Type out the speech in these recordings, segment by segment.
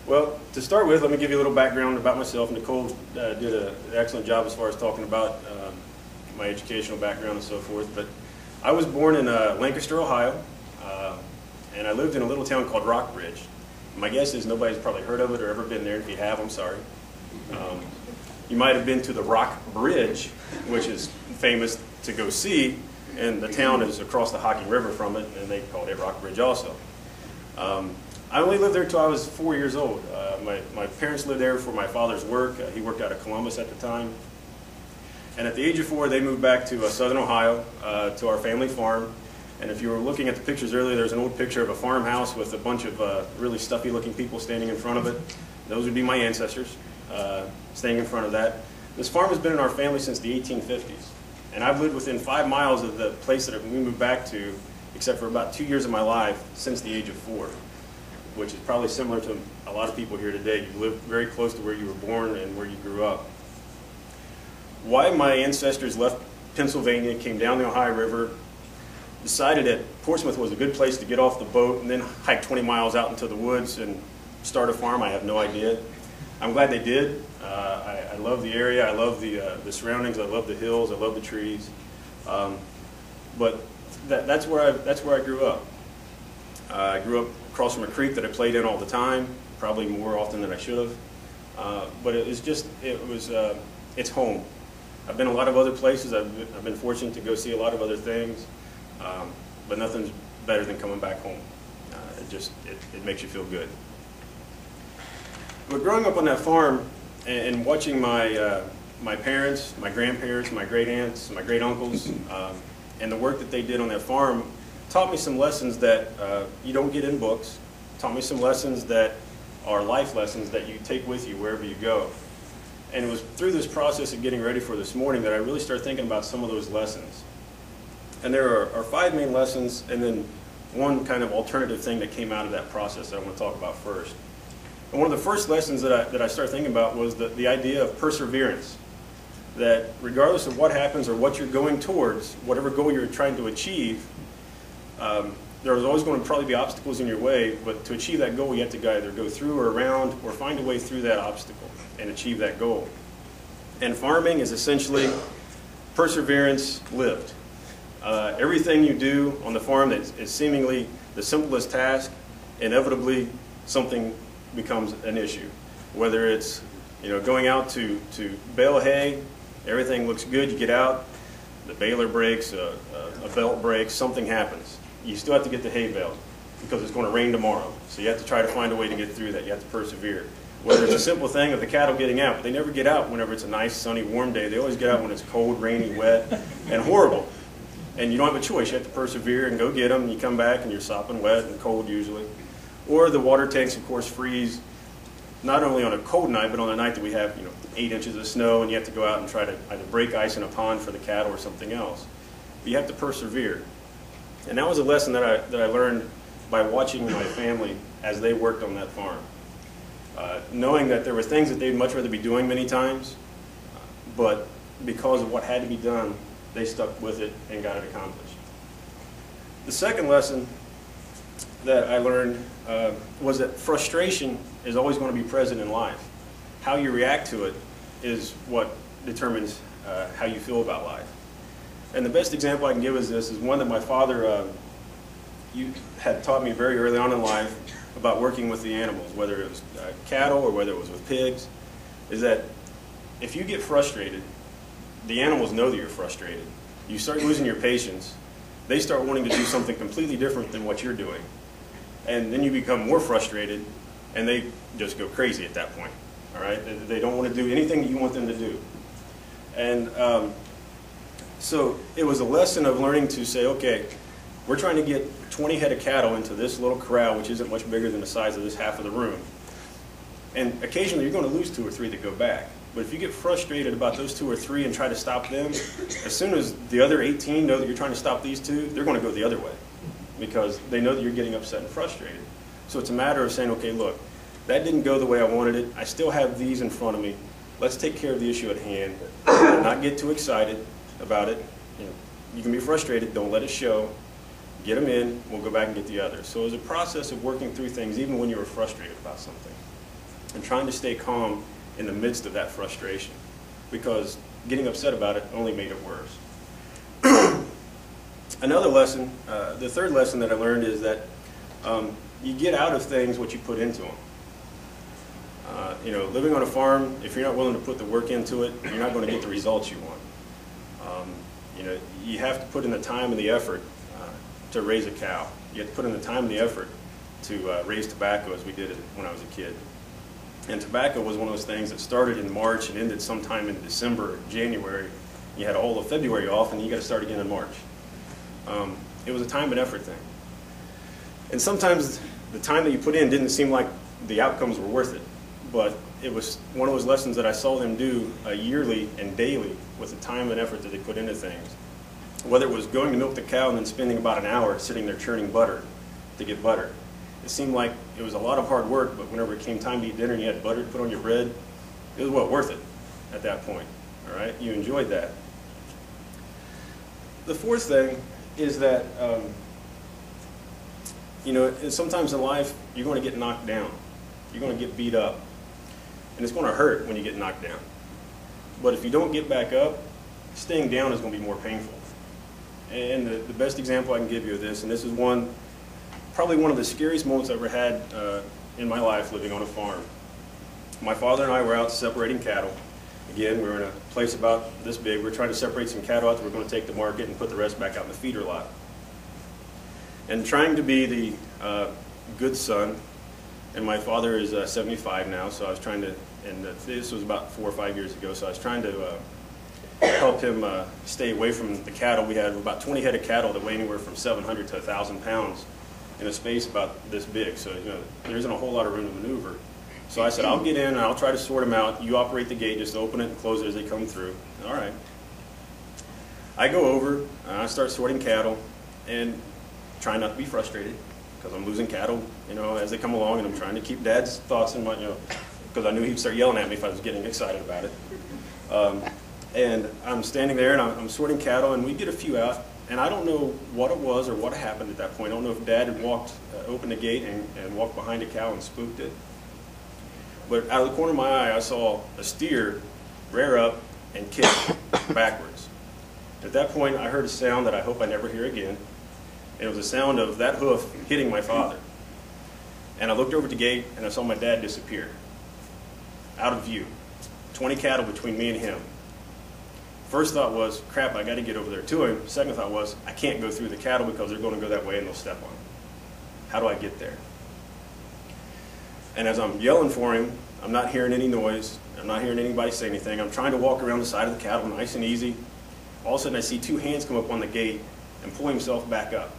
Well, to start with, let me give you a little background about myself. Nicole did an excellent job as far as talking about my educational background and so forth. But I was born in Lancaster, Ohio, and I lived in a little town called Rockbridge. My guess is nobody's probably heard of it or ever been there. If you have, I'm sorry. You might have been to the Rock Bridge, which is famous to go see, and the town is across the Hocking River from it, and they called it Rockbridge also. I only lived there until I was 4 years old. My parents lived there for my father's work. He worked out of Columbus at the time. And at the age of 4, they moved back to southern Ohio to our family farm. And if you were looking at the pictures earlier, there's an old picture of a farmhouse with a bunch of really stuffy-looking people standing in front of it. Those would be my ancestors standing in front of that. This farm has been in our family since the 1850s. And I've lived within 5 miles of the place that we moved back to, except for about 2 years of my life since the age of 4. Which is probably similar to a lot of people here today. You live very close to where you were born and where you grew up. Why my ancestors left Pennsylvania, came down the Ohio River, decided that Portsmouth was a good place to get off the boat and then hike 20 miles out into the woods and start a farm, I have no idea. I'm glad they did. I love the area, I love the surroundings, I love the hills, I love the trees. But that's where I grew up. I grew up across from a creek that I played in all the time, probably more often than I should have. But it's home. I've been a lot of other places. I've been fortunate to go see a lot of other things, but nothing's better than coming back home. It makes you feel good. But growing up on that farm and watching my parents, my grandparents, my great aunts, my great uncles, and the work that they did on that farm taught me some lessons that you don't get in books, taught me some lessons that are life lessons that you take with you wherever you go. And it was through this process of getting ready for this morning that I really started thinking about some of those lessons. And there are 5 main lessons and then one kind of alternative thing that came out of that process that I want to talk about first. And one of the first lessons that I started thinking about was the idea of perseverance. That regardless of what happens or what you're going towards, whatever goal you're trying to achieve, there's always going to probably be obstacles in your way, but to achieve that goal you have to either go through or around or find a way through that obstacle and achieve that goal. And farming is essentially perseverance lived. Everything you do on the farm that is seemingly the simplest task, inevitably something becomes an issue. Whether it's going out to bale hay, everything looks good, you get out, the baler breaks, a belt breaks, something happens. You still have to get the hay baled because it's going to rain tomorrow. So you have to try to find a way to get through that. You have to persevere. Whether it's a simple thing of the cattle getting out, but they never get out whenever it's a nice, sunny, warm day. They always get out when it's cold, rainy, wet, and horrible. And you don't have a choice. You have to persevere and go get them. And you come back and you're sopping wet and cold usually. Or the water tanks, of course, freeze not only on a cold night, but on a night that we have 8 inches of snow and you have to go out and try to either break ice in a pond for the cattle or something else. But you have to persevere. And that was a lesson that I learned by watching my family as they worked on that farm. Knowing that there were things that they'd much rather be doing many times, but because of what had to be done, they stuck with it and got it accomplished. The second lesson that I learned was that frustration is always going to be present in life. How you react to it is what determines how you feel about life. And the best example I can give is this is one that my father had taught me very early on in life about working with the animals, whether it was cattle or whether it was with pigs, is that if you get frustrated, the animals know that you're frustrated. You start losing your patience, they start wanting to do something completely different than what you're doing. And then you become more frustrated and they just go crazy at that point. All right? They don't want to do anything that you want them to do. And so it was a lesson of learning to say, okay, we're trying to get 20 head of cattle into this little corral, which isn't much bigger than the size of this half of the room. And occasionally you're going to lose 2 or 3 that go back. But if you get frustrated about those 2 or 3 and try to stop them, as soon as the other 18 know that you're trying to stop these 2, they're going to go the other way because they know that you're getting upset and frustrated. So it's a matter of saying, okay, look, that didn't go the way I wanted it. I still have these in front of me. Let's take care of the issue at hand and not get too excited about it. You can be frustrated. Don't let it show. Get them in. We'll go back and get the others. So it was a process of working through things even when you were frustrated about something. and trying to stay calm in the midst of that frustration, because getting upset about it only made it worse. Another lesson, the third lesson that I learned is that you get out of things what you put into them. You know, living on a farm, if you're not willing to put the work into it, you're not going to get the results you want. You know, you have to put in the time and the effort to raise a cow. You have to put in the time and the effort to raise tobacco, as we did it when I was a kid. And tobacco was one of those things that started in March and ended sometime in December, January. You had all of February off, and you got to start again in March. It was a time and effort thing. And sometimes the time that you put in didn't seem like the outcomes were worth it. But it was one of those lessons that I saw them do yearly and daily with the time and effort that they put into things. Whether it was going to milk the cow and then spending about an hour sitting there churning butter to get butter. It seemed like it was a lot of hard work, but whenever it came time to eat dinner and you had butter to put on your bread, it was well worth it at that point. All right? You enjoyed that. The fourth thing is that, you know, sometimes in life you're going to get knocked down. You're going to get beat up. And it's going to hurt when you get knocked down. But if you don't get back up, staying down is going to be more painful. And the best example I can give you of this, and this is probably one of the scariest moments I ever had in my life living on a farm. My father and I were out separating cattle. Again, we were in a place about this big. We were trying to separate some cattle out that we're going to take to market and put the rest back out in the feeder lot. And trying to be the good son, and my father is 75 now, so I was trying to, and this was about 4 or 5 years ago, so I was trying to help him stay away from the cattle. We had about 20 head of cattle that weigh anywhere from 700 to 1,000 pounds in a space about this big, so you know, there isn't a whole lot of room to maneuver. So I said, I'll get in and I'll try to sort them out. You operate the gate, just open it and close it as they come through. All right. I go over, and I start sorting cattle, and try not to be frustrated, because I'm losing cattle, you know, as they come along, and I'm trying to keep Dad's thoughts in my, you know, because I knew he'd start yelling at me if I was getting excited about it. And I'm standing there, and I'm sorting cattle, and we get a few out, and I don't know what it was or what happened at that point. I don't know if Dad had opened the gate and walked behind a cow and spooked it. But out of the corner of my eye, I saw a steer rear up and kick backwards. At that point, I heard a sound that I hope I never hear again. And it was the sound of that hoof hitting my father. And I looked over at the gate, and I saw my dad disappear. Out of view. 20 cattle between me and him. First thought was, crap, I got to get over there to him. Second thought was, I can't go through the cattle because they're going to go that way and they'll step on him. How do I get there? And as I'm yelling for him, I'm not hearing any noise. I'm not hearing anybody say anything. I'm trying to walk around the side of the cattle nice and easy. All of a sudden, I see two hands come up on the gate and pull himself back up.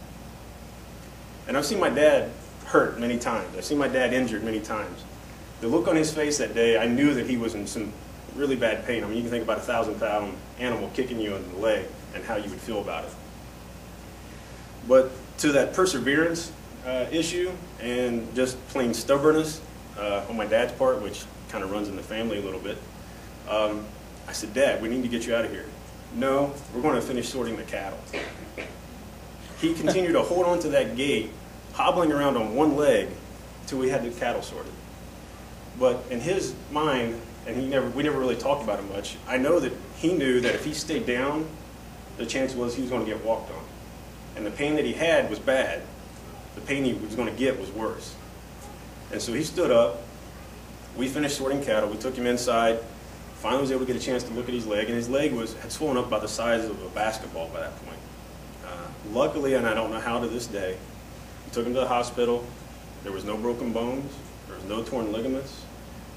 And I've seen my dad hurt many times. I've seen my dad injured many times. The look on his face that day, I knew that he was in some really bad pain. I mean, you can think about a 1,000-pound animal kicking you in the leg and how you would feel about it. But to that perseverance issue and just plain stubbornness on my dad's part, which kind of runs in the family a little bit, I said, Dad, we need to get you out of here. No, we're going to finish sorting the cattle. He continued to hold on to that gate, hobbling around on one leg until we had the cattle sorted. But in his mind, and we never really talked about it much, I know that he knew that if he stayed down, the chance was he was going to get walked on. And the pain that he had was bad. The pain he was going to get was worse. And so he stood up. We finished sorting cattle. We took him inside. Finally was able to get a chance to look at his leg, and his leg had swollen up about the size of a basketball by that point. Luckily, and I don't know how to this day, we took him to the hospital. There was no broken bones. There was no torn ligaments.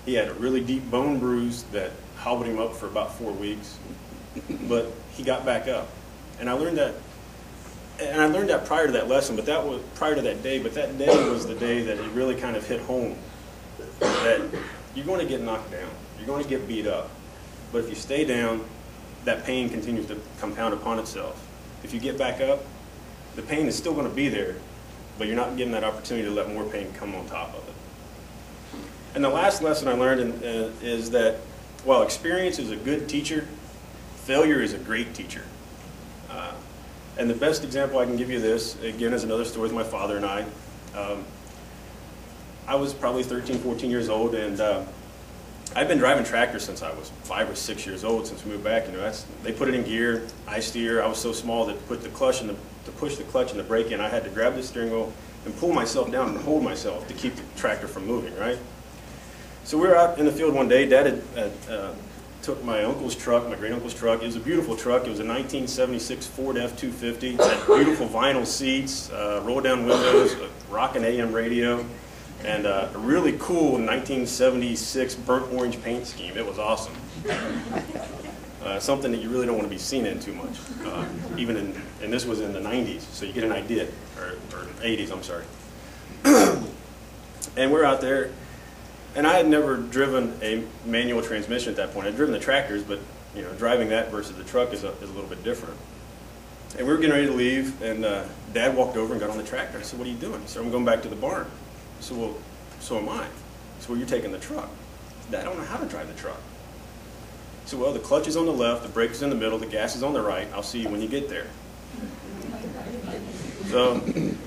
He had a really deep bone bruise that hobbled him up for about 4 weeks. But he got back up. And I learned that prior to that lesson, but that was prior to that day, but that day was the day that it really kind of hit home. That you're going to get knocked down. You're going to get beat up. But if you stay down, that pain continues to compound upon itself. If you get back up, the pain is still going to be there, but you're not given that opportunity to let more pain come on top of it. And the last lesson I learned is that while experience is a good teacher, failure is a great teacher. And the best example I can give you of this, again, is another story with my father and I. I was probably 13, 14 years old, and I've been driving tractors since I was 5 or 6 years old. Since we moved back, you know, they put it in gear. I steer. I was so small that to push the clutch and the brake in, I had to grab the steering wheel and pull myself down and hold myself to keep the tractor from moving. Right. So we were out in the field one day. Dad had took my uncle's truck, my great uncle's truck. It was a beautiful truck. It was a 1976 Ford F-250. It had beautiful vinyl seats, roll down windows, a rockin' AM radio, and a really cool 1976 burnt orange paint scheme. It was awesome. Something that you really don't want to be seen in too much. And this was in the 90s, so you get an idea, or 80s, I'm sorry. And we're out there, and I had never driven a manual transmission at that point. I'd driven the tractors, but you know, driving that versus the truck is a little bit different. And we were getting ready to leave, and Dad walked over and got on the tractor. I said, "What are you doing?" He said, "I'm going back to the barn." I said, "Well, so am I." He said, "Well, you're taking the truck." I said, "I don't know how to drive the truck." He said, "Well, the clutch is on the left, the brake is in the middle, the gas is on the right. I'll see you when you get there." So,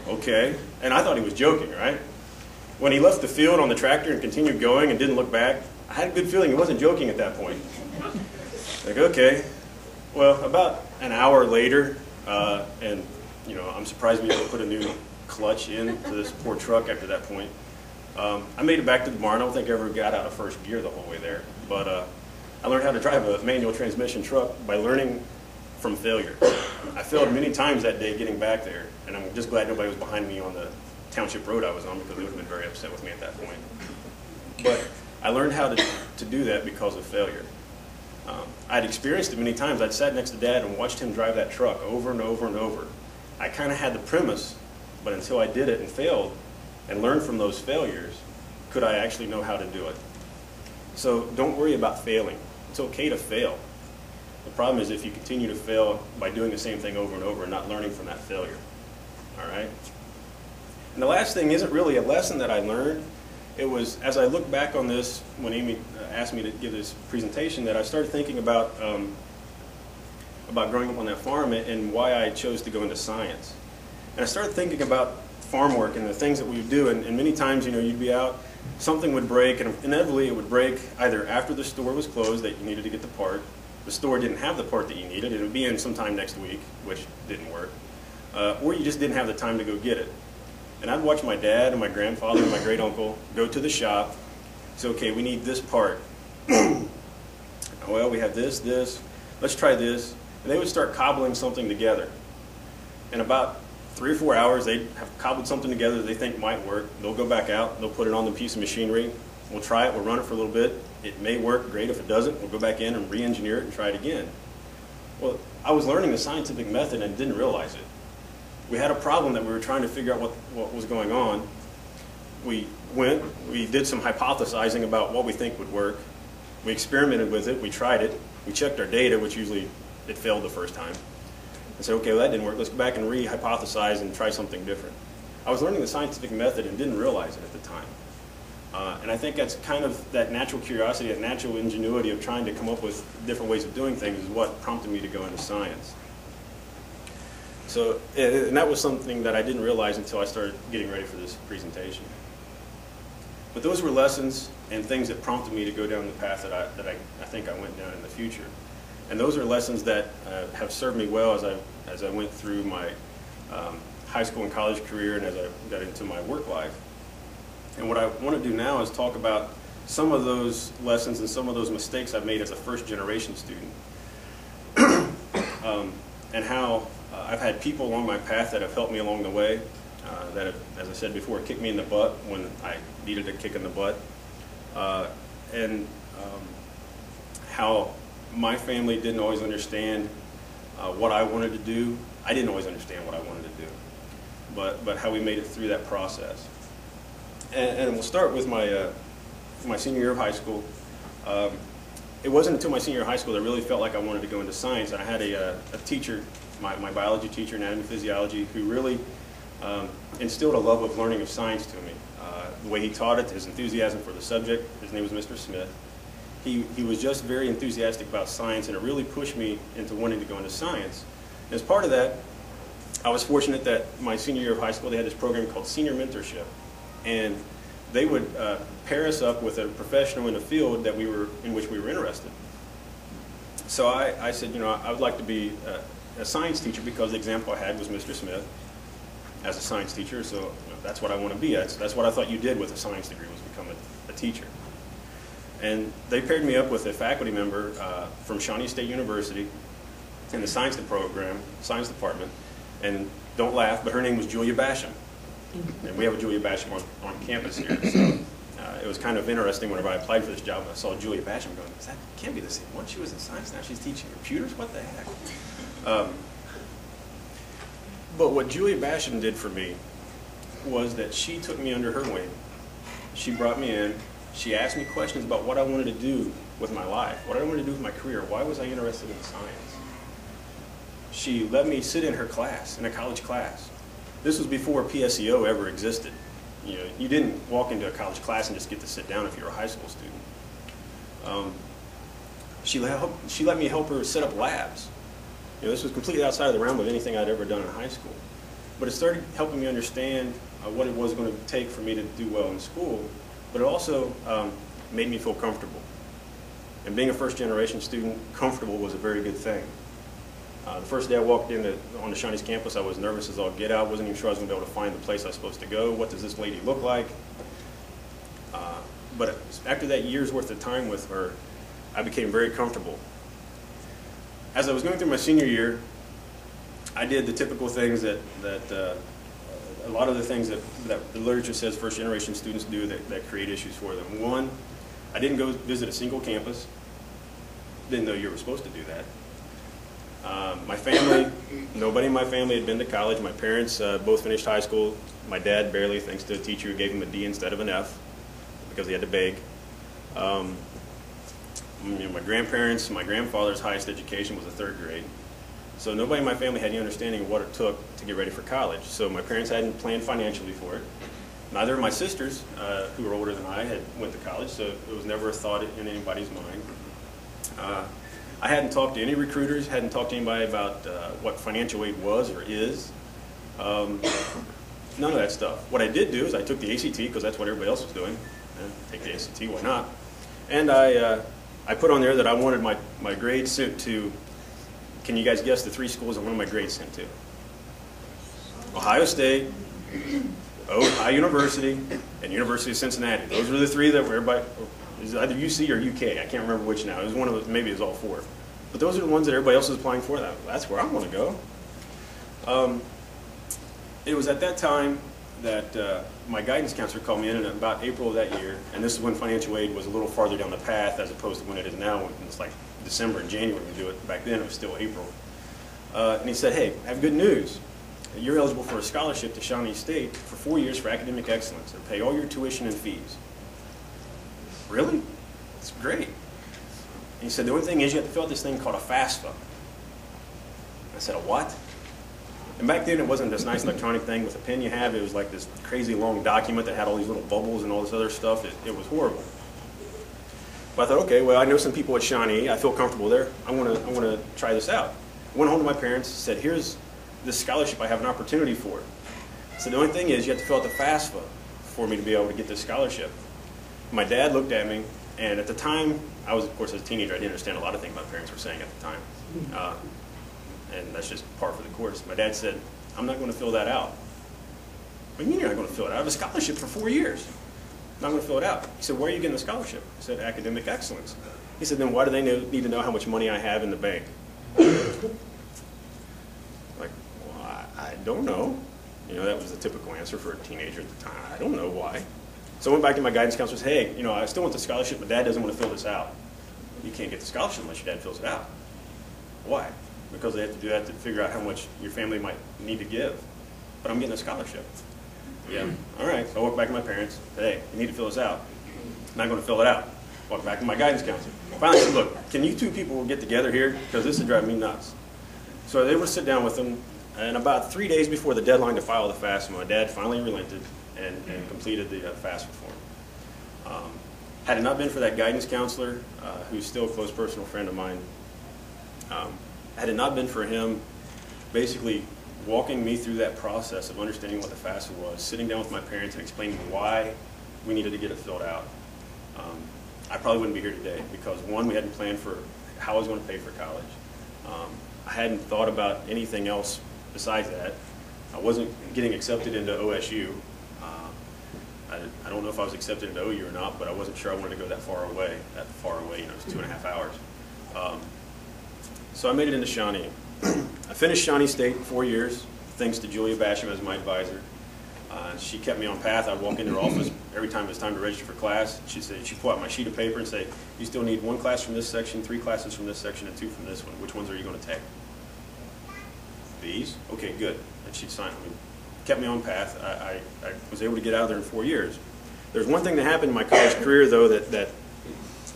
okay. And I thought he was joking, right? When he left the field on the tractor and continued going and didn't look back, I had a good feeling he wasn't joking at that point. Like, okay. Well, about an hour later, and you know, I'm surprised we ever put a new clutch into this poor truck after that point. I made it back to the barn. I don't think I ever got out of first gear the whole way there. But I learned how to drive a manual transmission truck by learning from failure. I failed many times that day getting back there, and I'm just glad nobody was behind me on the township road I was on, because they would have been very upset with me at that point. But I learned how to do that because of failure. I'd experienced it many times. I'd sat next to Dad and watched him drive that truck over and over and over. I kind of had the premise, but until I did it and failed and learned from those failures, could I actually know how to do it. So don't worry about failing. It's okay to fail. The problem is if you continue to fail by doing the same thing over and over and not learning from that failure. All right? And the last thing isn't really a lesson that I learned. It was, as I look back on this, when Amy asked me to give this presentation, that I started thinking about growing up on that farm and why I chose to go into science. And I started thinking about farm work and the things that we would do. And many times, you know, you'd be out, something would break, and inevitably it would break either after the store was closed that you needed to get the part, the store didn't have the part that you needed, it would be in sometime next week, which didn't work, or you just didn't have the time to go get it. And I'd watch my dad and my grandfather and my great uncle go to the shop, say, okay, we need this part. Well, we have this, let's try this. And they would start cobbling something together. In about 3 or 4 hours, they'd have cobbled something together that they think might work. They'll go back out, they'll put it on the piece of machinery. We'll try it, we'll run it for a little bit. It may work, great. If it doesn't, we'll go back in and re-engineer it and try it again. Well, I was learning the scientific method and didn't realize it. We had a problem that we were trying to figure out what was going on. We did some hypothesizing about what we think would work. We experimented with it, we tried it, we checked our data, which usually it failed the first time. And said, okay, well, that didn't work, let's go back and re-hypothesize and try something different. I was learning the scientific method and didn't realize it at the time. And I think that's kind of that natural curiosity, that natural ingenuity of trying to come up with different ways of doing things is what prompted me to go into science. So, and that was something that I didn't realize until I started getting ready for this presentation. But those were lessons and things that prompted me to go down the path that I think I went down in the future. And those are lessons that have served me well as I went through my high school and college career and as I got into my work life. And what I want to do now is talk about some of those lessons and some of those mistakes I've made as a first-generation student. And how I've had people along my path that have helped me along the way, that have, as I said before, kicked me in the butt when I needed a kick in the butt. And how my family didn't always understand what I wanted to do. I didn't always understand what I wanted to do, but how we made it through that process. And we'll start with my senior year of high school. It wasn't until my senior year of high school that I really felt like I wanted to go into science. And I had a teacher, my biology teacher, anatomy physiology, who really instilled a love of learning of science to me. The way he taught it, his enthusiasm for the subject, his name was Mr. Smith. He was just very enthusiastic about science, and it really pushed me into wanting to go into science. And as part of that, I was fortunate that my senior year of high school, they had this program called Senior Mentorship. And they would pair us up with a professional in the field that in which we were interested. So I said, I would like to be a science teacher because the example I had was Mr. Smith as a science teacher, so that's what I want to be. That's what I thought you did with a science degree, was become a teacher. And they paired me up with a faculty member from Shawnee State University in the science department, and don't laugh, but her name was Julia Basham. And we have a Julia Basham on campus here, so it was kind of interesting whenever I applied for this job. I saw Julia Basham going, that can't be the same one. She was in science, now she's teaching computers? What the heck? But what Julia Basham did for me was that she took me under her wing. She brought me in. She asked me questions about what I wanted to do with my life, what I wanted to do with my career, why was I interested in science. She let me sit in her class, in a college class. This was before PSEO ever existed. You didn't walk into a college class and just get to sit down if you were a high school student. She let me help her set up labs. This was completely outside of the realm of anything I'd ever done in high school. But it started helping me understand what it was going to take for me to do well in school, but it also made me feel comfortable. And being a first-generation student, comfortable was a very good thing. The first day I walked on the Shawnee's campus, I was nervous as all get out. Wasn't even sure I was going to be able to find the place I was supposed to go. What does this lady look like? But after that year's worth of time with her, I became very comfortable. As I was going through my senior year, I did the typical things that a lot of the things that the literature says first-generation students do that create issues for them. One, I didn't go visit a single campus. Didn't know you were supposed to do that. My family, nobody in my family had been to college. My parents both finished high school. My dad barely, thanks to a teacher who gave him a D instead of an F because he had to beg. My grandparents, my grandfather's highest education was the 3rd grade. So nobody in my family had any understanding of what it took to get ready for college. So my parents hadn't planned financially for it. Neither of my sisters, who were older than I, went to college, so it was never a thought in anybody's mind. I hadn't talked to any recruiters, hadn't talked to anybody about what financial aid was or is. None of that stuff. What I did do is I took the ACT, because that's what everybody else was doing. Take the ACT, why not? And I put on there that I wanted my grades sent to, can you guys guess the 3 schools I wanted my grades sent to? Ohio State, Ohio University, and University of Cincinnati. Those were the 3 that were everybody, it was either UC or UK. I can't remember which now. It was one of those, maybe it was all 4. But those are the ones that everybody else was applying for. That's where I want to go. It was at that time that my guidance counselor called me in about April of that year, and this is when financial aid was a little farther down the path as opposed to when it is now, when it's like December and January we do it. Back then it was still April. And he said, hey, I have good news. You're eligible for a scholarship to Shawnee State for 4 years for academic excellence. They'll pay all your tuition and fees. Really? That's great. And he said, the only thing is you have to fill out this thing called a FAFSA. I said, a what? And back then it wasn't this nice electronic thing with a pen you have. It was like this crazy long document that had all these little bubbles and all this other stuff. It was horrible. But I thought, okay, well, I know some people at Shawnee. I feel comfortable there. I want to try this out. I went home to my parents, said, here's this scholarship I have an opportunity for. So the only thing is you have to fill out the FAFSA for me to be able to get this scholarship. My dad looked at me, and at the time, I was, of course, as a teenager, I didn't understand a lot of things my parents were saying at the time. And that's just par for the course. My dad said, I'm not going to fill that out. What do you mean you're not going to fill it out? I have a scholarship for 4 years. I'm not going to fill it out. He said, where are you getting the scholarship? I said, academic excellence. He said, then why do they need to know how much money I have in the bank? Like, well, I don't know. That was the typical answer for a teenager at the time. I don't know why. So I went back to my guidance counselor and said, hey, I still want the scholarship, but Dad doesn't want to fill this out. You can't get the scholarship unless your dad fills it out. Why? Because they have to do that to figure out how much your family might need to give. But I'm getting a scholarship. Yeah, all right. So I walked back to my parents, said, hey, you need to fill this out. I'm not going to fill it out. Walked back to my guidance counselor. Finally said, look, can you 2 people get together here? Because this is driving me nuts. So they would sit down with them, and about 3 days before the deadline to file the FAFSA, my dad finally relented and completed the FAFSA form. Had it not been for that guidance counselor, who's still a close personal friend of mine, had it not been for him basically walking me through that process of understanding what the FAFSA was, sitting down with my parents and explaining why we needed to get it filled out. I probably wouldn't be here today because, one, we hadn't planned for how I was going to pay for college. I hadn't thought about anything else besides that. I wasn't getting accepted into OSU. I don't know if I was accepted into OU or not, but I wasn't sure I wanted to go that far away. You know, it's 2.5 hours. So I made it into Shawnee. I finished Shawnee State in 4 years, thanks to Julia Basham as my advisor. She kept me on path. I'd walk into her office every time it was time to register for class. She'd pull out my sheet of paper and say, you still need 1 class from this section, 3 classes from this section, and 2 from this one. Which ones are you going to take? These? Okay, good. And she'd sign them. Kept me on path. I was able to get out of there in 4 years. There's one thing that happened in my college career, though, that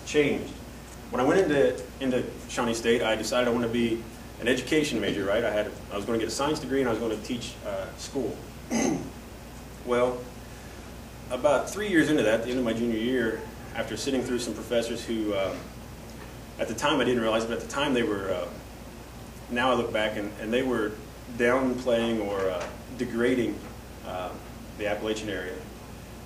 changed. When I went into Shawnee State, I decided I wanted to be an education major, right? I was going to get a science degree and I was going to teach school. Well, about 3 years into that, at the end of my junior year, after sitting through some professors who, at the time I didn't realize it, but at the time they were, now I look back and they were downplaying or degrading the Appalachian area.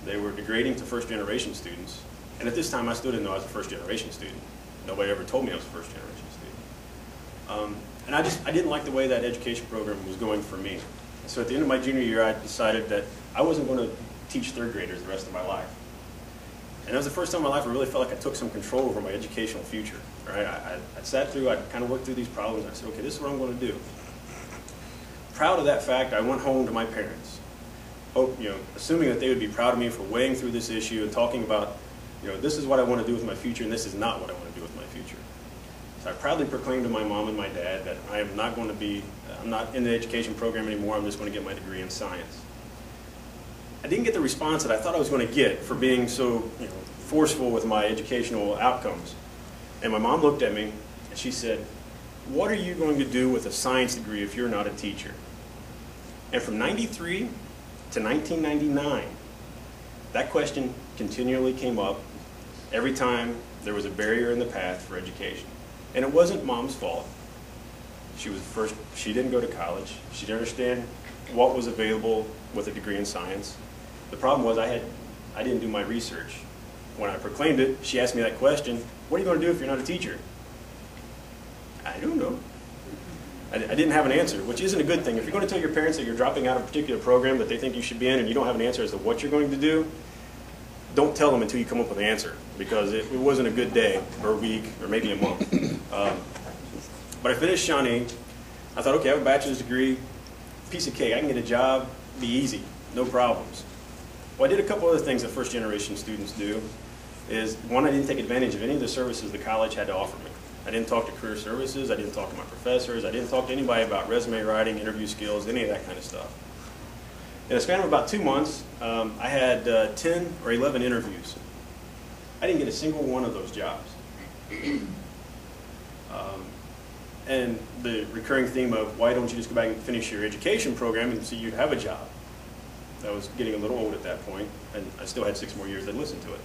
They were degrading to first-generation students. And at this time, I still didn't know I was a first-generation student. Nobody ever told me I was a first-generation student. And I didn't like the way that education program was going for me. So at the end of my junior year, I decided that I wasn't going to teach third graders the rest of my life. And that was the first time in my life I really felt like I took some control over my educational future. Right? I sat through, I kind of worked through these problems, and I said, okay, this is what I'm going to do. Proud of that fact, I went home to my parents, assuming that they would be proud of me for weighing through this issue and talking about, this is what I want to do with my future, and this is not what I want to do with my future. So I proudly proclaimed to my mom and my dad that I am not going to be, I'm not in the education program anymore, I'm just going to get my degree in science. I didn't get the response that I thought I was going to get for being so forceful with my educational outcomes. And my mom looked at me and she said, what are you going to do with a science degree if you're not a teacher? And from 93 to 1999, that question continually came up every time there was a barrier in the path for education. And it wasn't Mom's fault. She didn't go to college. She didn't understand what was available with a degree in science. The problem was I didn't do my research. When I proclaimed it, she asked me that question, what are you going to do if you're not a teacher? I don't know. I didn't have an answer, which isn't a good thing. If you're going to tell your parents that you're dropping out of a particular program that they think you should be in and you don't have an answer as to what you're going to do, don't tell them until you come up with an answer, because it wasn't a good day or a week or maybe a month. But I finished Shawnee. I thought, okay, I have a bachelor's degree, piece of cake. I can get a job, be easy, no problems. Well, I did a couple other things that first-generation students do. One, I didn't take advantage of any of the services the college had to offer me. I didn't talk to career services. I didn't talk to my professors. I didn't talk to anybody about resume writing, interview skills, any of that kind of stuff. In a span of about 2 months, I had 10 or 11 interviews. I didn't get a single one of those jobs. And the recurring theme of why don't you just go back and finish your education program and see you'd have a job. I was getting a little old at that point, and I still had 6 more years to listen to it.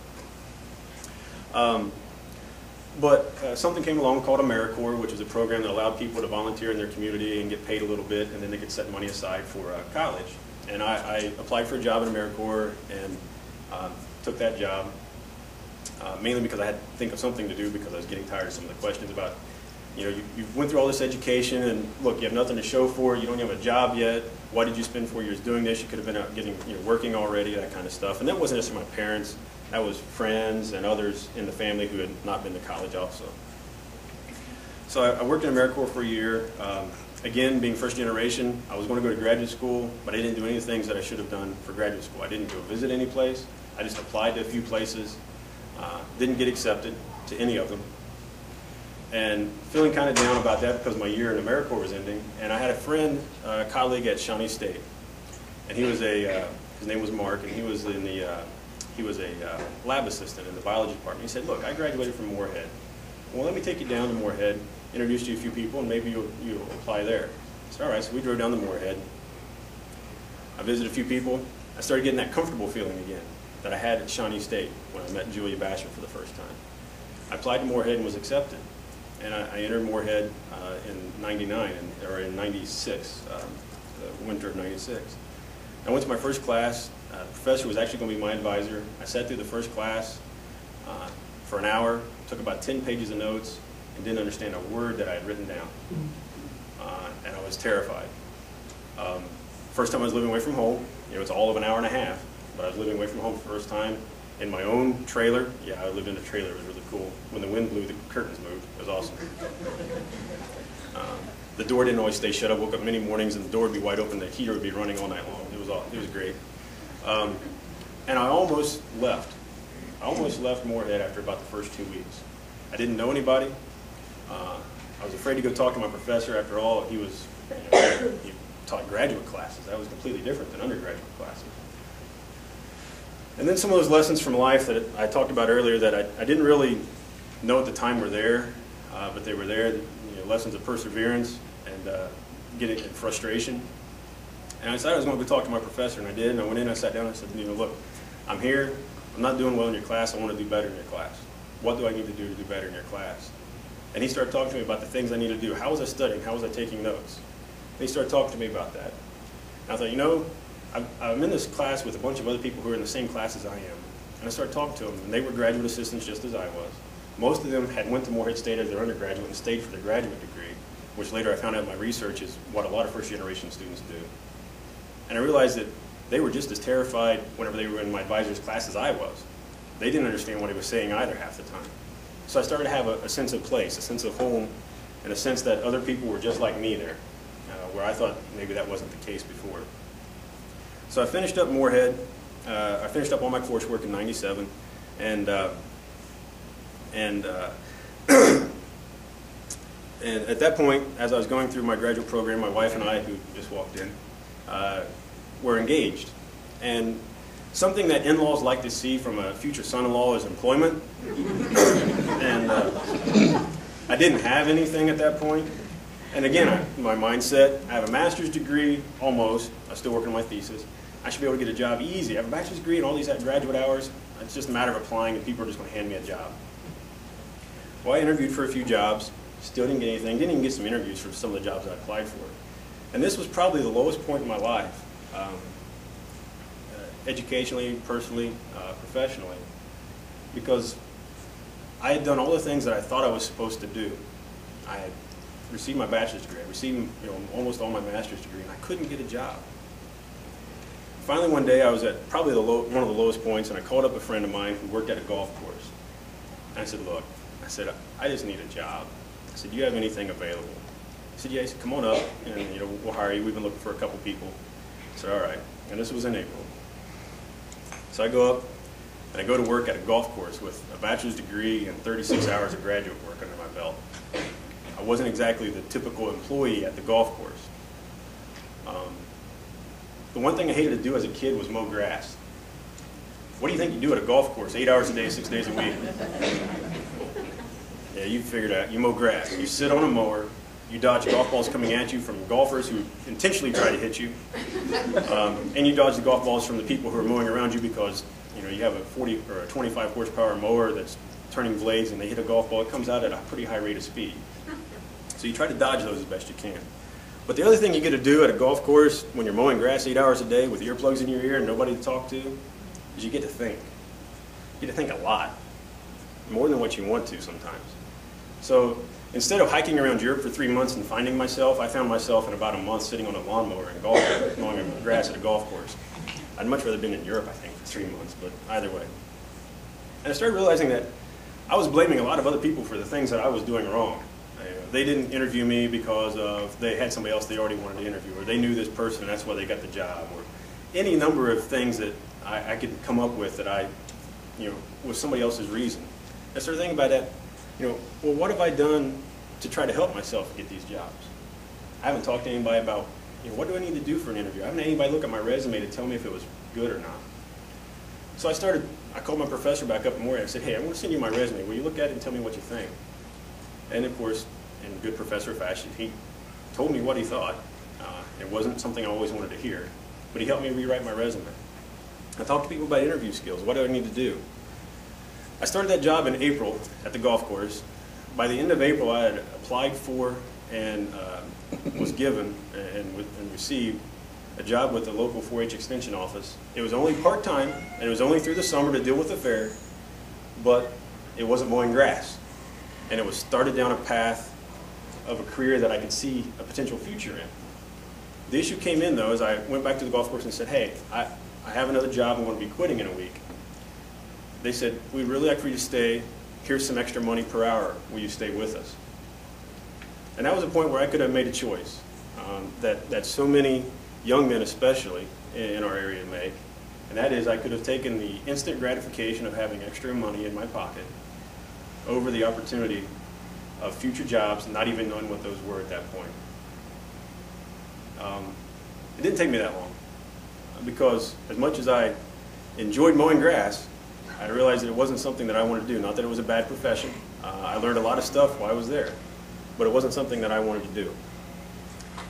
But something came along called AmeriCorps, which was a program that allowed people to volunteer in their community and get paid a little bit, and then they could set money aside for college. And I applied for a job at AmeriCorps and took that job, mainly because I had to think of something to do because I was getting tired of some of the questions about, you went through all this education and look, you have nothing to show for it, you don't have a job yet, why did you spend 4 years doing this? You could have been out working already, that kind of stuff. And that wasn't just my parents, that was friends and others in the family who had not been to college also. So I worked in AmeriCorps for a year. Again, being first generation, I was going to go to graduate school, but I didn't do any of the things that I should have done for graduate school. I didn't go visit any place. I just applied to a few places, didn't get accepted to any of them. And feeling kind of down about that because my year in AmeriCorps was ending. And I had a friend, a colleague at Shawnee State, and he was his name was Mark, and he was a lab assistant in the biology department. He said, look, I graduated from Moorhead. Well, let me take you down to Moorhead, introduce you to a few people, and maybe you'll apply there. I said, all right, so we drove down to Moorhead. I visited a few people. I started getting that comfortable feeling again that I had at Shawnee State when I met Julia Basham for the first time. I applied to Moorhead and was accepted. And I entered Moorhead in '99, or in '96, the winter of '96. I went to my first class. The professor was actually going to be my advisor. I sat through the first class for an hour, took about 10 pages of notes, and didn't understand a word that I had written down. And I was terrified. First time I was living away from home. It's all of an hour and a half, but I was living away from home for the first time in my own trailer. Yeah, I lived in a trailer. It was really cool. When the wind blew, the curtains moved. It was awesome. The door didn't always stay shut. I woke up many mornings and the door would be wide open. The heater would be running all night long. It was great. And I almost left. I almost left Moorhead after about the first 2 weeks. I didn't know anybody. I was afraid to go talk to my professor. After all, he taught graduate classes. That was completely different than undergraduate classes. And then some of those lessons from life that I talked about earlier that I didn't really know at the time were there, but they were there. Lessons of perseverance and getting frustration. And I decided I was going to go talk to my professor, and I did. And I went in, I sat down, and I said, look, I'm here. I'm not doing well in your class. I want to do better in your class. What do I need to do better in your class? And he started talking to me about the things I need to do. How was I studying? How was I taking notes? And he started talking to me about that. And I thought, I'm in this class with a bunch of other people who are in the same class as I am. And I started talking to them, and they were graduate assistants just as I was. Most of them had went to Moorhead State as their undergraduate and stayed for their graduate degree, which later I found out in my research is what a lot of first-generation students do. And I realized that they were just as terrified whenever they were in my advisor's class as I was. They didn't understand what he was saying either half the time. So I started to have a sense of place, a sense of home, and a sense that other people were just like me there, where I thought maybe that wasn't the case before. So I finished up Moorhead. I finished up all my coursework in '97, and at that point, as I was going through my graduate program, my wife and I, who just walked in, were engaged. And something that in-laws like to see from a future son-in-law is employment. And I didn't have anything at that point. And again, my mindset, I have a master's degree, almost. I'm still working on my thesis. I should be able to get a job easy. I have a bachelor's degree and all these graduate hours. It's just a matter of applying and people are just going to hand me a job. Well, I interviewed for a few jobs, still didn't get anything, didn't even get some interviews for some of the jobs I applied for. And this was probably the lowest point in my life, educationally, personally, professionally, because I had done all the things that I thought I was supposed to do. I had received my bachelor's degree, I received almost all my master's degree, and I couldn't get a job. Finally, one day, I was at probably one of the lowest points, and I called up a friend of mine who worked at a golf course. And I said, look, I just need a job. I said, do you have anything available? He said, yeah. He said, come on up, and we'll hire you. We've been looking for a couple people. I said, all right. And this was in April. So I go up, and I go to work at a golf course with a bachelor's degree and 36 hours of graduate work under my belt. I wasn't exactly the typical employee at the golf course. The one thing I hated to do as a kid was mow grass. What do you think you do at a golf course 8 hours a day, 6 days a week? Yeah, you figured it out. You mow grass. You sit on a mower. You dodge golf balls coming at you from golfers who intentionally try to hit you. And you dodge the golf balls from the people who are mowing around you because you have a 40 or a 25 horsepower mower that's turning blades and they hit a golf ball. It comes out at a pretty high rate of speed. So you try to dodge those as best you can. But the other thing you get to do at a golf course when you're mowing grass 8 hours a day with earplugs in your ear and nobody to talk to is you get to think. You get to think a lot, more than what you want to sometimes. So instead of hiking around Europe for 3 months and finding myself, I found myself in about a month sitting on a lawnmower and mowing grass at a golf course. I'd much rather been in Europe, I think, for 3 months, but either way. And I started realizing that I was blaming a lot of other people for the things that I was doing wrong. They didn't interview me because they had somebody else they already wanted to interview, or they knew this person and that's why they got the job, or any number of things that I could come up with that was somebody else's reason. I started thinking about that, well, what have I done to try to help myself get these jobs? I haven't talked to anybody about, what do I need to do for an interview? I haven't had anybody look at my resume to tell me if it was good or not. So I called my professor back up in Moorhead. I said, hey, I'm going to send you my resume. Will you look at it and tell me what you think? And of course, in good professor fashion, he told me what he thought. It wasn't something I always wanted to hear, but he helped me rewrite my resume. I talked to people about interview skills. What do I need to do? I started that job in April at the golf course. By the end of April, I had applied for and was given and received a job with the local 4-H extension office. It was only part-time, and it was only through the summer to deal with the fair, but it wasn't mowing grass. And it was started down a path of a career that I could see a potential future in. The issue came in, though, as I went back to the golf course and said, hey, I have another job, I'm going to be quitting in a week. They said, we'd really like for you to stay. Here's some extra money per hour. Will you stay with us? And that was a point where I could have made a choice that so many young men especially in our area make. And that is, I could have taken the instant gratification of having extra money in my pocket over the opportunity of future jobs, not even knowing what those were at that point. It didn't take me that long, because as much as I enjoyed mowing grass, I realized that it wasn't something that I wanted to do. Not that it was a bad profession. I learned a lot of stuff while I was there, but it wasn't something that I wanted to do.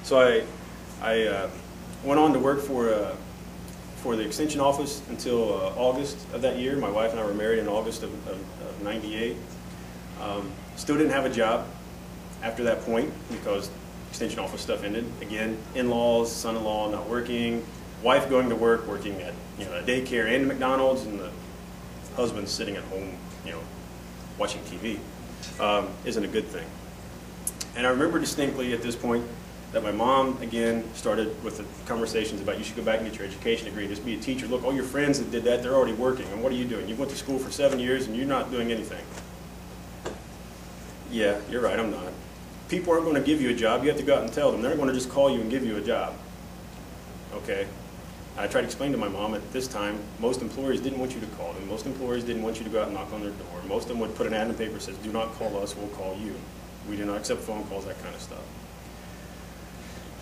So I went on to work for the extension office until August of that year. My wife and I were married in August of '98. Still didn't have a job after that point because extension office stuff ended. Again, in-laws, son-in-law not working, wife going to work, working at a daycare and McDonald's, and the husband sitting at home, watching TV, isn't a good thing. And I remember distinctly at this point that my mom, again, started with the conversations about you should go back and get your education degree, just be a teacher. Look, all your friends that did that, they're already working, and what are you doing? You went to school for 7 years and you're not doing anything. Yeah, you're right, I'm not. People aren't going to give you a job. You have to go out and tell them. They're not going to just call you and give you a job. Okay? I tried to explain to my mom at this time, most employers didn't want you to call them. Most employers didn't want you to go out and knock on their door. Most of them would put an ad in the paper that says, do not call us, we'll call you. We do not accept phone calls, that kind of stuff.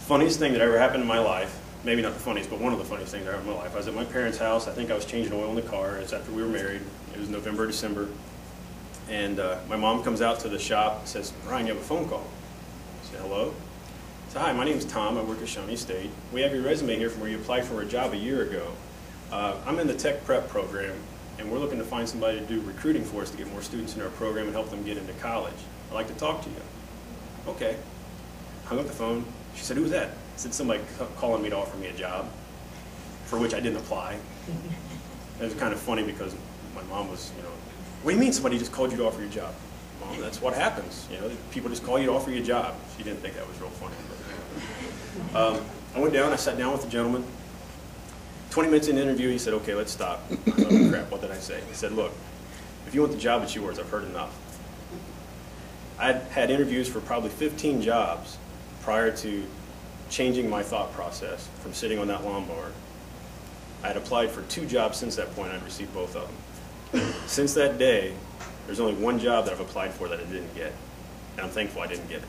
Funniest thing that ever happened in my life, maybe not the funniest, but one of the funniest things that ever happened in my life, I was at my parents' house. I think I was changing oil in the car. It's after we were married. It was November, December. And my mom comes out to the shop and says, Ryan, you have a phone call. I said, hello? I said, hi, my name's Tom. I work at Shawnee State. We have your resume here from where you applied for a job a year ago. I'm in the tech prep program, and we're looking to find somebody to do recruiting for us to get more students in our program and help them get into college. I'd like to talk to you. Okay. Hung up the phone. She said, who's that? I said, somebody calling me to offer me a job, for which I didn't apply. It was kind of funny because my mom was, what do you mean somebody just called you to offer you a job? Mom, that's what happens. People just call you to offer you a job. She didn't think that was real funny. But, I went down, I sat down with the gentleman. 20 minutes in the interview, he said, okay, let's stop. I thought, oh, crap, what did I say? He said, look, if you want the job, it's yours. I've heard enough. I'd had interviews for probably 15 jobs prior to changing my thought process from sitting on that lawnmower. I had applied for 2 jobs since that point. I'd received both of them. Since that day, there's only one job that I've applied for that I didn't get. And I'm thankful I didn't get it,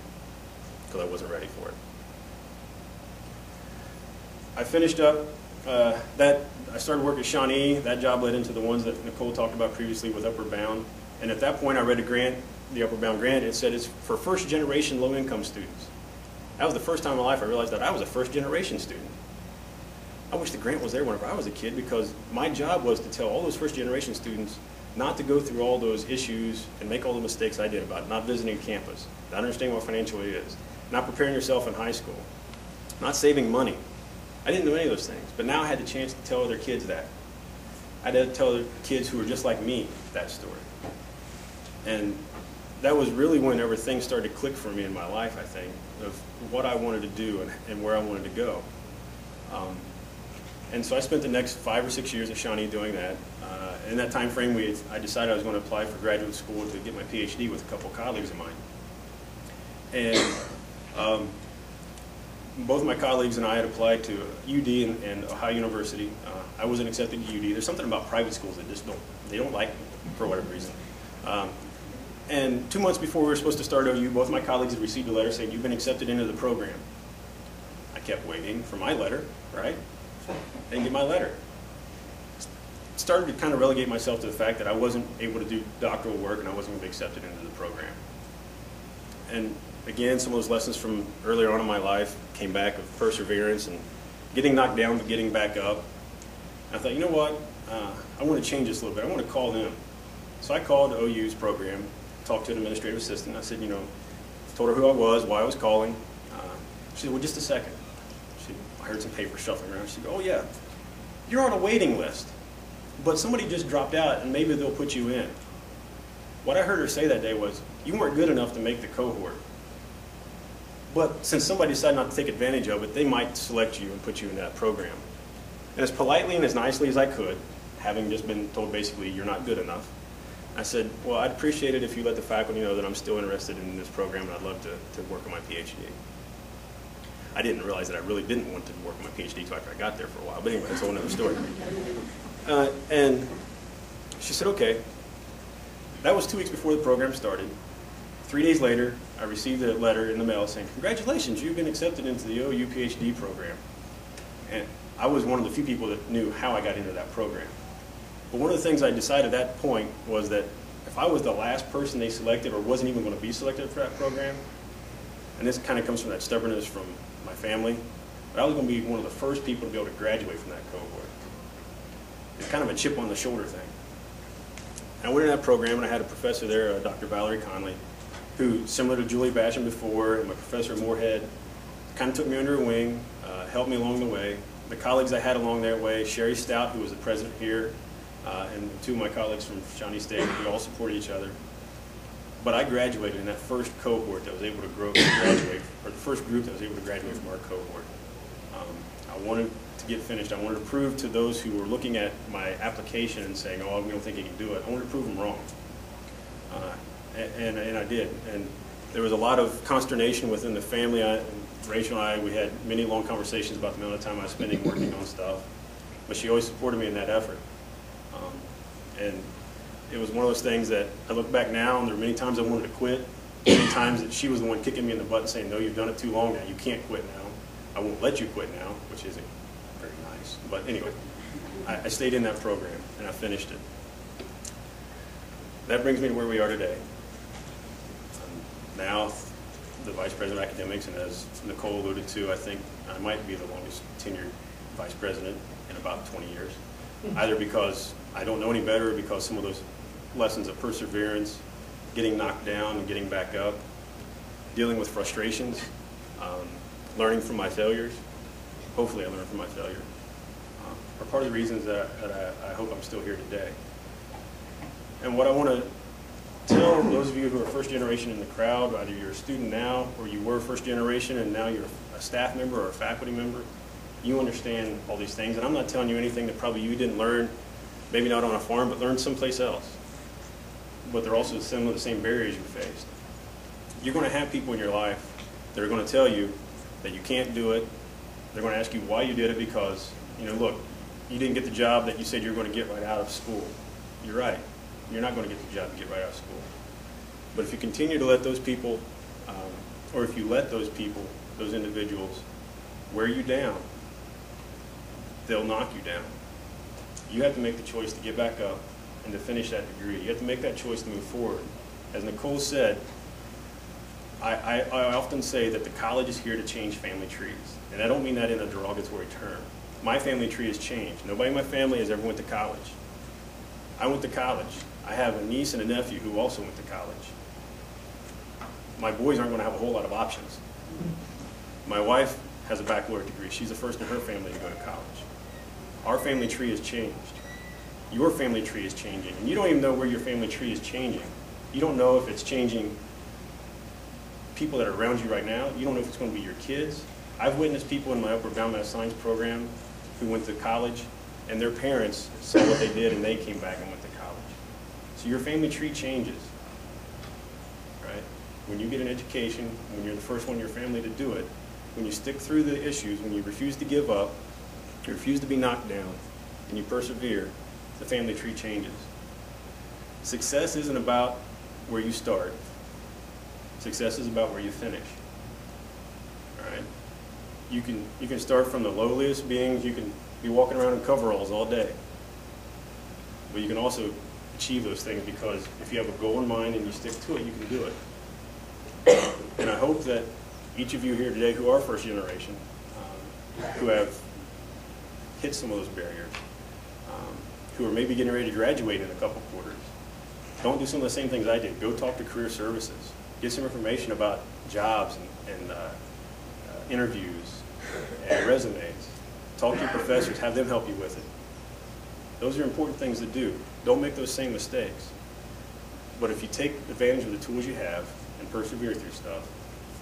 because I wasn't ready for it. I finished up I started work at Shawnee. That job led into the ones that Nicole talked about previously with Upward Bound. And at that point, I read a grant, the Upward Bound grant. It said it's for first-generation low-income students. That was the first time in my life I realized that I was a first-generation student. I wish the grant was there whenever I was a kid, because my job was to tell all those first-generation students not to go through all those issues and make all the mistakes I did about not visiting campus, not understanding what financial aid is, not preparing yourself in high school, not saving money. I didn't know any of those things, but now I had the chance to tell other kids that. I had to tell other kids who were just like me that story. And that was really whenever things started to click for me in my life, I think, of what I wanted to do and where I wanted to go. And so I spent the next 5 or 6 years at Shawnee doing that. In that time frame, I decided I was going to apply for graduate school to get my PhD with a couple of colleagues of mine. And both my colleagues and I had applied to UD and Ohio University. I wasn't accepted to UD. There's something about private schools that just don't like me for whatever reason. And 2 months before we were supposed to start OU, both my colleagues had received a letter saying, you've been accepted into the program. I kept waiting for my letter, right? I didn't get my letter. Started to kind of relegate myself to the fact that I wasn't able to do doctoral work and I wasn't going to be accepted into the program. And again, some of those lessons from earlier on in my life came back of perseverance and getting knocked down but getting back up. And I thought, you know what, I want to change this a little bit. I want to call them. So I called OU's program, talked to an administrative assistant. I said, told her who I was, why I was calling. She said, well, just a second. She said, I heard some paper shuffling around. She said, oh yeah, you're on a waiting list, but somebody just dropped out and maybe they'll put you in. What I heard her say that day was, you weren't good enough to make the cohort. But since somebody decided not to take advantage of it, they might select you and put you in that program. And as politely and as nicely as I could, having just been told basically you're not good enough, I said, well, I'd appreciate it if you let the faculty know that I'm still interested in this program and I'd love to work on my PhD. I didn't realize that I really didn't want to work on my PhD until after I got there for a while. But anyway, that's a whole other story. And she said, okay. That was 2 weeks before the program started. 3 days later, I received a letter in the mail saying, congratulations, you've been accepted into the OU PhD program. And I was one of the few people that knew how I got into that program. But one of the things I decided at that point was that if I was the last person they selected or wasn't even going to be selected for that program, and this kind of comes from that stubbornness from my family, but I was going to be one of the first people to be able to graduate from that cohort. It's kind of a chip on the shoulder thing. And I went in that program and I had a professor there, Dr. Valerie Conley, who, similar to Julie Basham before and my professor at Moorhead, kind of took me under her wing, helped me along the way. The colleagues I had along their way, Sherry Stout, who was the president here, and two of my colleagues from Shawnee State, we all supported each other. But I graduated in that first cohort that was able to graduate, or the first group that was able to graduate from our cohort. I wanted to get finished. I wanted to prove to those who were looking at my application and saying, oh, we don't think he can do it, I wanted to prove them wrong. And I did. And there was a lot of consternation within the family. Rachel and I, we had many long conversations about the amount of time I was spending working on stuff. But she always supported me in that effort. And it was one of those things that I look back now, and there were many times I wanted to quit. Many times that she was the one kicking me in the butt and saying, no, you've done it too long now. You can't quit now. I won't let you quit now, which isn't very nice. But anyway, I stayed in that program, and I finished it. That brings me to where we are today. I'm now the Vice President of Academics, and as Nicole alluded to, I think I might be the longest tenured Vice President in about 20 years, either because I don't know any better or because some of those lessons of perseverance, getting knocked down and getting back up, dealing with frustrations, learning from my failures, hopefully I learned from my failure, are part of the reasons that I hope I'm still here today. And what I want to tell those of you who are first generation in the crowd, either you're a student now or you were first generation and now you're a staff member or a faculty member, you understand all these things. And I'm not telling you anything that probably you didn't learn, maybe not on a farm, but learned someplace else. But they're also some of the same barriers you faced. You're going to have people in your life that are going to tell you that you can't do it. They're going to ask you why you did it because, you know, look, you didn't get the job that you said you were going to get right out of school. You're right. You're not going to get the job to get right out of school. But if you continue to let those people, or if you let those people, those individuals, wear you down, they'll knock you down. You have to make the choice to get back up and to finish that degree. You have to make that choice to move forward. As Nicole said, I often say that the college is here to change family trees. And I don't mean that in a derogatory term. My family tree has changed. Nobody in my family has ever went to college. I went to college. I have a niece and a nephew who also went to college. My boys aren't going to have a whole lot of options. My wife has a baccalaureate degree. She's the first in her family to go to college. Our family tree has changed. Your family tree is changing. And you don't even know where your family tree is changing. You don't know if it's changing people that are around you right now. You don't know if it's going to be your kids. I've witnessed people in my upper bound math science program who went to college and their parents saw what they did and they came back and went to college. So your family tree changes, right? When you get an education, when you're the first one in your family to do it, when you stick through the issues, when you refuse to give up, you refuse to be knocked down, and you persevere, the family tree changes. Success isn't about where you start. Success is about where you finish. All right? You can start from the lowliest beings. You can be walking around in coveralls all day. But you can also achieve those things because if you have a goal in mind and you stick to it, you can do it. And I hope that each of you here today who are first generation, who have hit some of those barriers, who are maybe getting ready to graduate in a couple quarters, don't do some of the same things I did. Go talk to career services. Get some information about jobs and interviews. and resumes. Talk to your professors, have them help you with it. Those are important things to do. Don't make those same mistakes. But if you take advantage of the tools you have and persevere through stuff,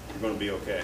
you're going to be okay.